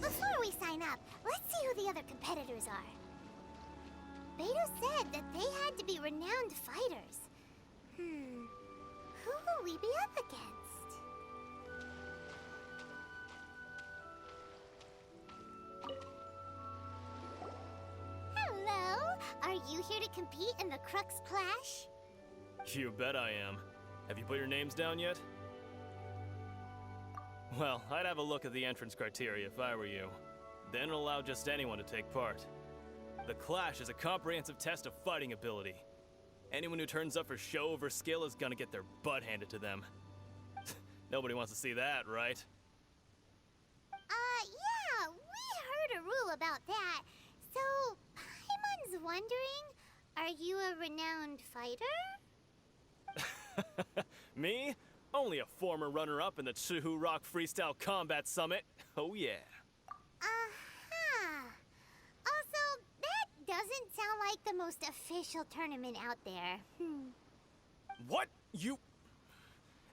Before we sign up, let's see who the other competitors are. Beto said that they had to be renowned fighters. Who will we be up against? Hello! Are you here to compete in the Crux Clash? You bet I am. Have you put your names down yet? Well, I'd have a look at the entrance criteria if I were you. Then allow just anyone to take part. The Clash is a comprehensive test of fighting ability. Anyone who turns up for show over skill is gonna get their butt handed to them. Nobody wants to see that, right? Yeah, we heard a rule about that. So, Paimon's wondering, are you a renowned fighter? Me? Only a former runner-up in the Chihu Rock Freestyle Combat Summit. Oh yeah. Uh-huh. Also, that doesn't sound like the most official tournament out there. What? You...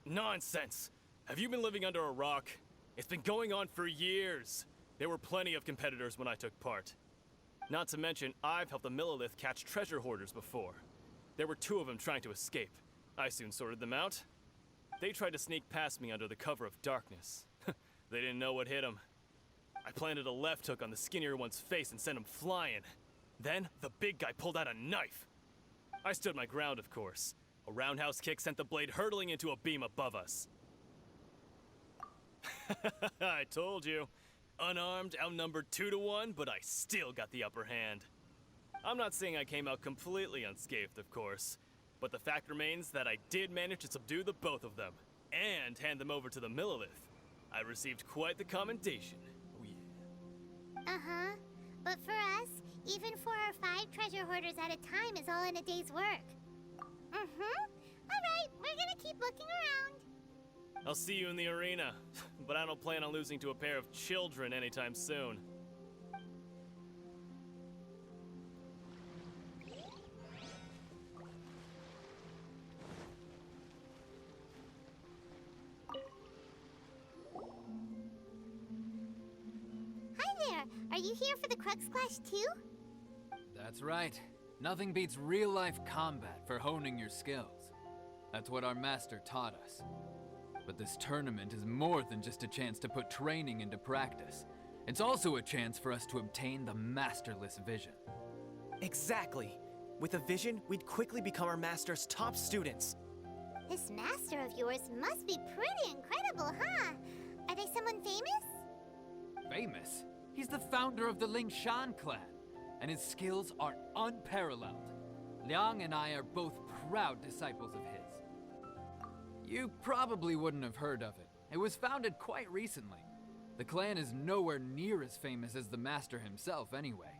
Nonsense. Have you been living under a rock? It's been going on for years. There were plenty of competitors when I took part. Not to mention, I've helped the Millilith catch treasure hoarders before. There were 2 of them trying to escape. I soon sorted them out. They tried to sneak past me under the cover of darkness. They didn't know what hit them. I planted a left hook on the skinnier one's face and sent him flying. Then, the big guy pulled out a knife. I stood my ground, of course. A roundhouse kick sent the blade hurtling into a beam above us. I told you. Unarmed, outnumbered 2-to-1, but I still got the upper hand. I'm not saying I came out completely unscathed, of course. But the fact remains that I did manage to subdue the both of them, and hand them over to the Millilith. I received quite the commendation. Oh yeah. Uh-huh. But for us, even 4 or 5 treasure hoarders at a time is all in a day's work. Alright, we're gonna keep looking around. I'll see you in the arena, but I don't plan on losing to a pair of children anytime soon. Are you here for the Crux Clash too? That's right. Nothing beats real-life combat for honing your skills. That's what our master taught us. But this tournament is more than just a chance to put training into practice. It's also a chance for us to obtain the masterless vision. Exactly. With a vision, we'd quickly become our master's top students. This master of yours must be pretty incredible, huh? Are they someone famous? Famous? He's the founder of the Lingshan clan, and his skills are unparalleled. Liang and I are both proud disciples of his. You probably wouldn't have heard of it. It was founded quite recently. The clan is nowhere near as famous as the master himself anyway.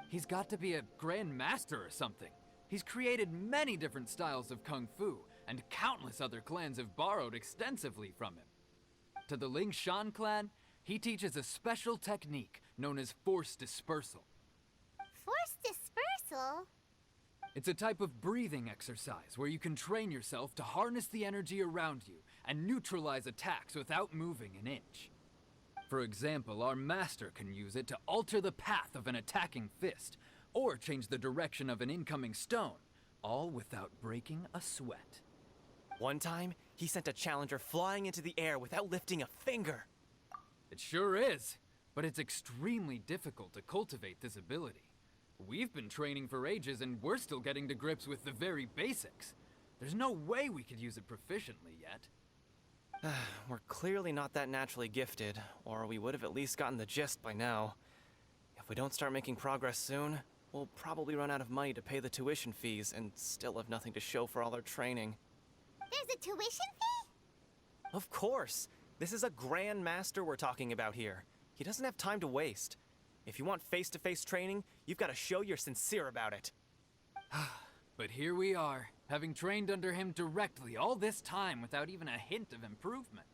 He's got to be a grand master or something. He's created many different styles of kung fu, and countless other clans have borrowed extensively from him. To the Lingshan clan, he teaches a special technique known as force dispersal. Force dispersal? It's a type of breathing exercise where you can train yourself to harness the energy around you and neutralize attacks without moving an inch. For example, our master can use it to alter the path of an attacking fist, or change the direction of an incoming stone, all without breaking a sweat. One time, he sent a challenger flying into the air without lifting a finger. It sure is, but it's extremely difficult to cultivate this ability. We've been training for ages and we're still getting to grips with the very basics. There's no way we could use it proficiently yet. We're clearly not that naturally gifted, or we would have at least gotten the gist by now. If we don't start making progress soon, we'll probably run out of money to pay the tuition fees and still have nothing to show for all our training. There's a tuition fee? Of course! This is a Grand Master we're talking about here. He doesn't have time to waste. If you want face-to-face training, you've got to show you're sincere about it. But here we are, having trained under him directly all this time without even a hint of improvement.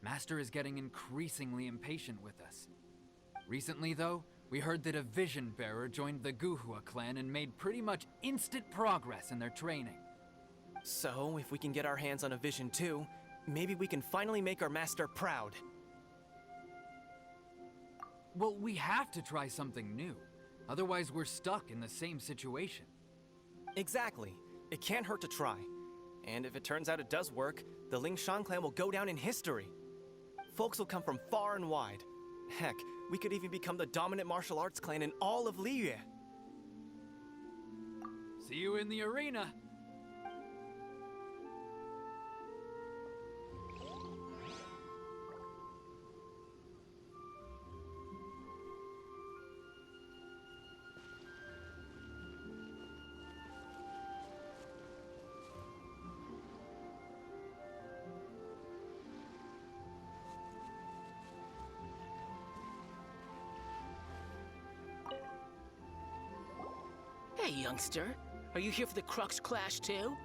Master is getting increasingly impatient with us. Recently, though, we heard that a vision bearer joined the Guhua clan and made pretty much instant progress in their training. So, if we can get our hands on a vision too, maybe we can finally make our master proud. Well, we have to try something new. Otherwise, we're stuck in the same situation. Exactly. It can't hurt to try. And if it turns out it does work, the Lingshan clan will go down in history. Folks will come from far and wide. Heck, we could even become the dominant martial arts clan in all of Liyue. See you in the arena. Hey, youngster. Are you here for the Crux Clash too?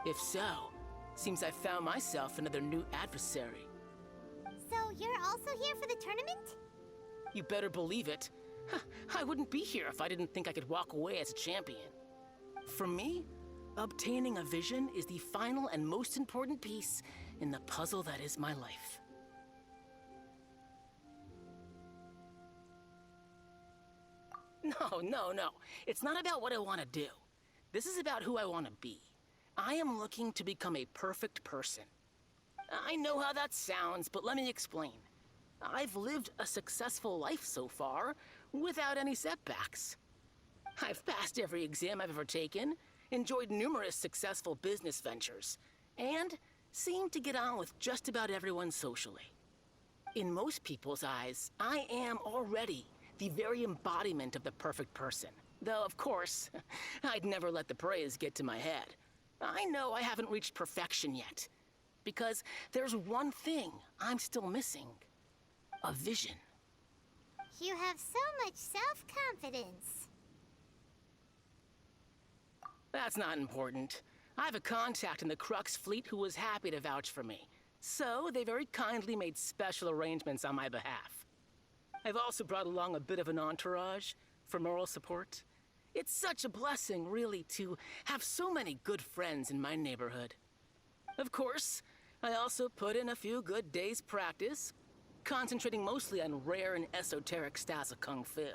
If so, seems I found myself another new adversary. So you're also here for the tournament? You better believe it. I wouldn't be here if I didn't think I could walk away as a champion. For me, obtaining a vision is the final and most important piece in the puzzle that is my life. No. It's not about what I want to do. This is about who I want to be. I am looking to become a perfect person. I know how that sounds, but let me explain. I've lived a successful life so far, without any setbacks. I've passed every exam I've ever taken, enjoyed numerous successful business ventures, and seem to get on with just about everyone socially. In most people's eyes, I am already the very embodiment of the perfect person. Though, of course, I'd never let the praise get to my head. I know I haven't reached perfection yet, because there's one thing I'm still missing. A vision. You have so much self-confidence. That's not important. I have a contact in the Crux fleet who was happy to vouch for me. So they very kindly made special arrangements on my behalf. I've also brought along a bit of an entourage for moral support. It's such a blessing, really, to have so many good friends in my neighborhood. Of course, I also put in a few good days' practice, concentrating mostly on rare and esoteric styles of Kung Fu.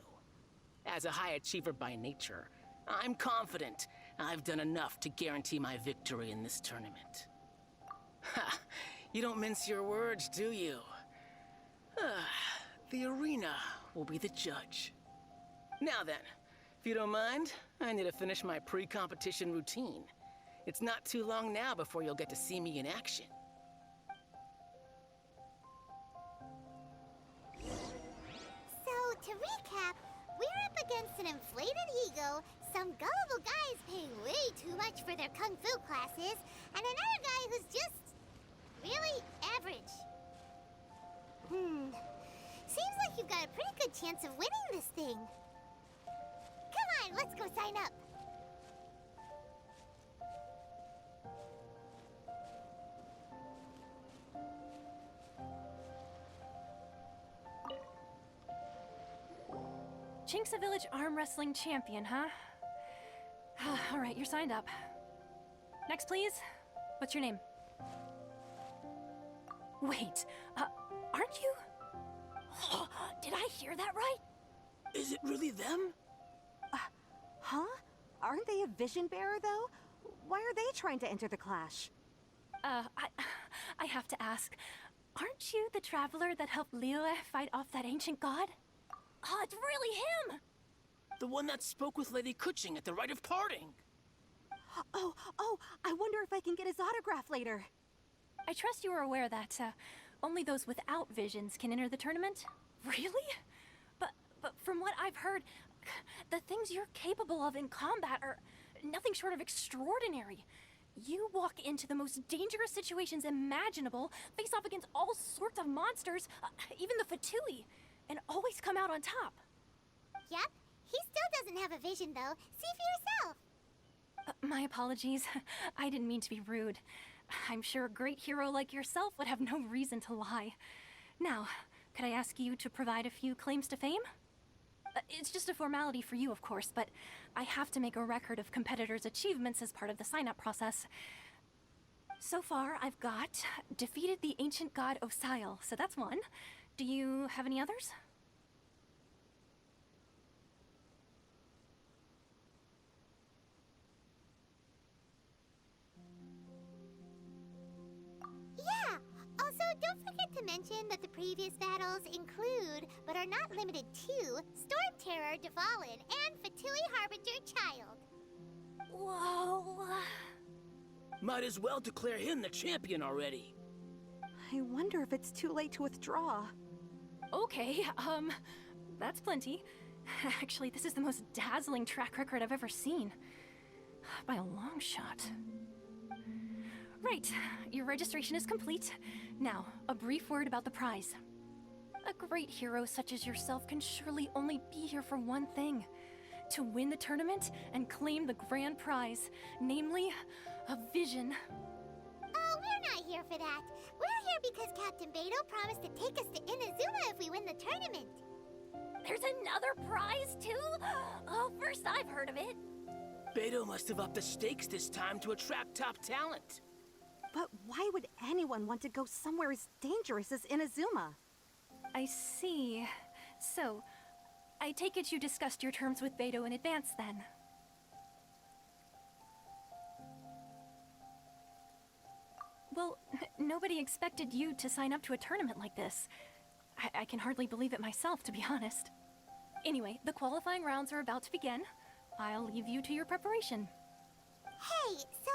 As a high achiever by nature, I'm confident I've done enough to guarantee my victory in this tournament. Ha! You don't mince your words, do you? The arena will be the judge. Now then, if you don't mind, I need to finish my pre-competition routine. It's not too long now before you'll get to see me in action. So, to recap, we're up against an inflated ego, some gullible guys paying way too much for their kung fu classes, and another guy who's just really average. Seems like you've got a pretty good chance of winning this thing. Come on, let's go sign up. Chinksa Village arm wrestling champion, huh? All right, you're signed up. Next, please. What's your name? Wait, aren't you? Did I hear that right? Is it really them? Huh? Aren't they a vision bearer, though? Why are they trying to enter the clash? I have to ask, aren't you the traveler that helped Liyue fight off that ancient god? Oh, it's really him! The one that spoke with Lady Kuching at the rite of parting. Oh, I wonder if I can get his autograph later. I trust you are aware that, only those without visions can enter the tournament? Really? But from what I've heard, the things you're capable of in combat are nothing short of extraordinary. You walk into the most dangerous situations imaginable, face off against all sorts of monsters, even the Fatui, and always come out on top. Yep, he still doesn't have a vision, though. See for yourself. My apologies. I didn't mean to be rude. I'm sure a great hero like yourself would have no reason to lie. Now, could I ask you to provide a few claims to fame? It's just a formality for you, of course, but I have to make a record of competitors' achievements as part of the sign-up process. So far, I've got defeated the ancient god Osail, so that's one. Do you have any others? don't forget to mention that the previous battles include, but are not limited to, Storm Terror Devalin and Fatui Harbinger Child. Whoa. Might as well declare him the champion already. I wonder if it's too late to withdraw. Okay, that's plenty. Actually, this is the most dazzling track record I've ever seen. By a long shot. Right, your registration is complete. Now, a brief word about the prize. A great hero such as yourself can surely only be here for one thing. To win the tournament and claim the grand prize, namely, a vision. Oh, we're not here for that. We're here because Captain Beto promised to take us to Inazuma if we win the tournament. There's another prize, too? Oh, first I've heard of it. Beto must have upped the stakes this time to attract top talent. But why would anyone want to go somewhere as dangerous as Inazuma? I see. So, I take it you discussed your terms with Beto in advance, then? Well, nobody expected you to sign up to a tournament like this. I can hardly believe it myself, to be honest. Anyway, the qualifying rounds are about to begin. I'll leave you to your preparation. Hey, so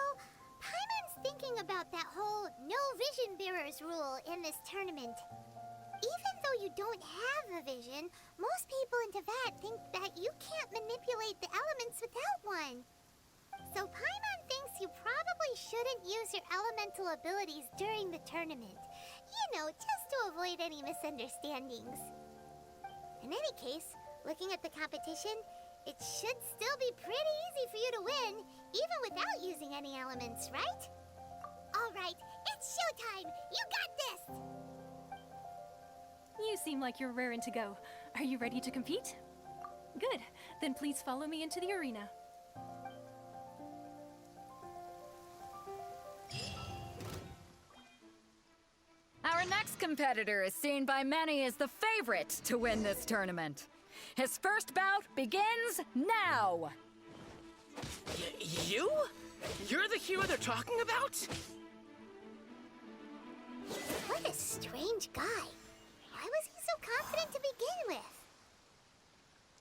Paimon's thinking about that whole no vision bearers rule in this tournament. Even though you don't have a vision, most people in Teyvat think that you can't manipulate the elements without one. So Paimon thinks you probably shouldn't use your elemental abilities during the tournament. You know, just to avoid any misunderstandings. In any case, looking at the competition, it should still be pretty easy for you to win, even without using any elements, right? All right, it's showtime! You got this! You seem like you're raring to go. Are you ready to compete? Good. Then please follow me into the arena. Our next competitor is seen by many as the favorite to win this tournament. His first bout begins now! You? You're the hero they're talking about? What a strange guy. Why was he so confident to begin with?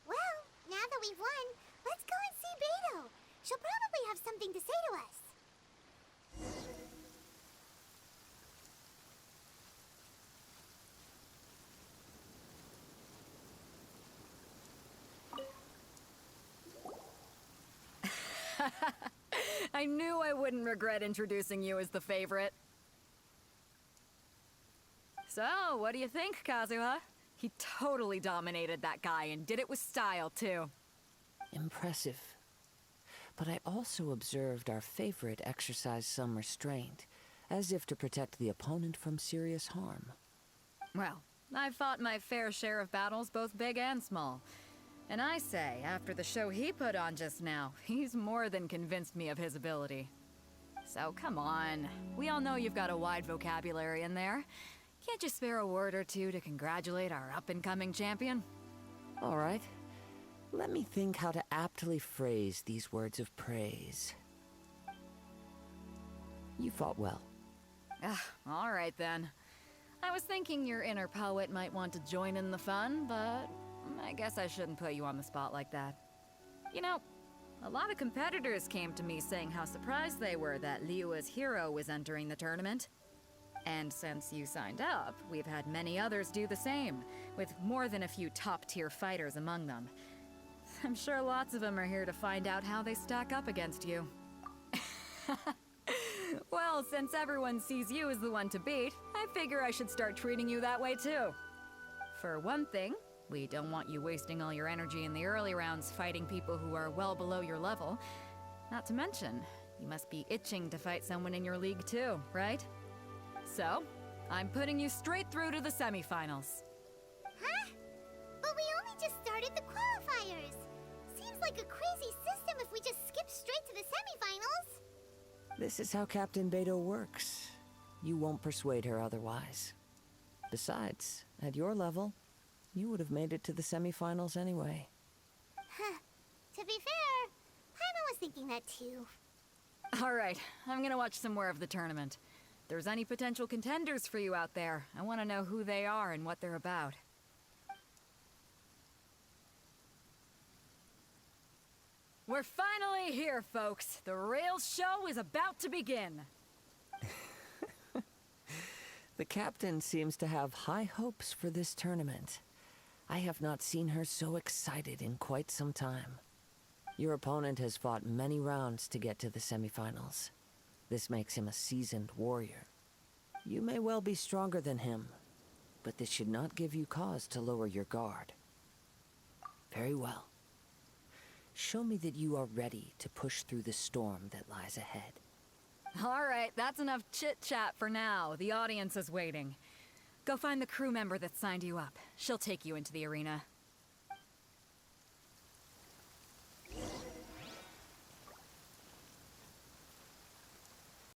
Well, now that we've won, let's go and see Beto. She'll probably have something to say to us. I knew I wouldn't regret introducing you as the favorite. So, what do you think, Kazuha? He totally dominated that guy and did it with style, too. Impressive. But I also observed our favorite exercise some restraint, as if to protect the opponent from serious harm. Well, I've fought my fair share of battles, both big and small. And I say, after the show he put on just now, he's more than convinced me of his ability. So come on, we all know you've got a wide vocabulary in there. Can't you spare a word or two to congratulate our up-and-coming champion? All right. Let me think how to aptly phrase these words of praise. You fought well. All right then. I was thinking your inner poet might want to join in the fun, but I guess I shouldn't put you on the spot like that. You know, a lot of competitors came to me saying how surprised they were that Liyue's hero was entering the tournament. And since you signed up, we've had many others do the same, with more than a few top-tier fighters among them. I'm sure lots of them are here to find out how they stack up against you. Well, since everyone sees you as the one to beat, I figure I should start treating you that way too. For one thing, we don't want you wasting all your energy in the early rounds fighting people who are well below your level. Not to mention, you must be itching to fight someone in your league too, right? So, I'm putting you straight through to the semifinals. Huh? But we only just started the qualifiers. Seems like a crazy system if we just skip straight to the semifinals. This is how Captain Beto works. You won't persuade her otherwise. Besides, at your level, you would have made it to the semifinals anyway. Huh. To be fair, Paimon was thinking that too. All right, I'm gonna watch some more of the tournament. there's any potential contenders for you out there, I want to know who they are and what they're about. We're finally here, folks. The rail show is about to begin. The captain seems to have high hopes for this tournament. I have not seen her so excited in quite some time. Your opponent has fought many rounds to get to the semifinals. This makes him a seasoned warrior. You may well be stronger than him, but this should not give you cause to lower your guard. Very well. Show me that you are ready to push through the storm that lies ahead. All right, that's enough chit-chat for now. The audience is waiting. Go find the crew member that signed you up. She'll take you into the arena.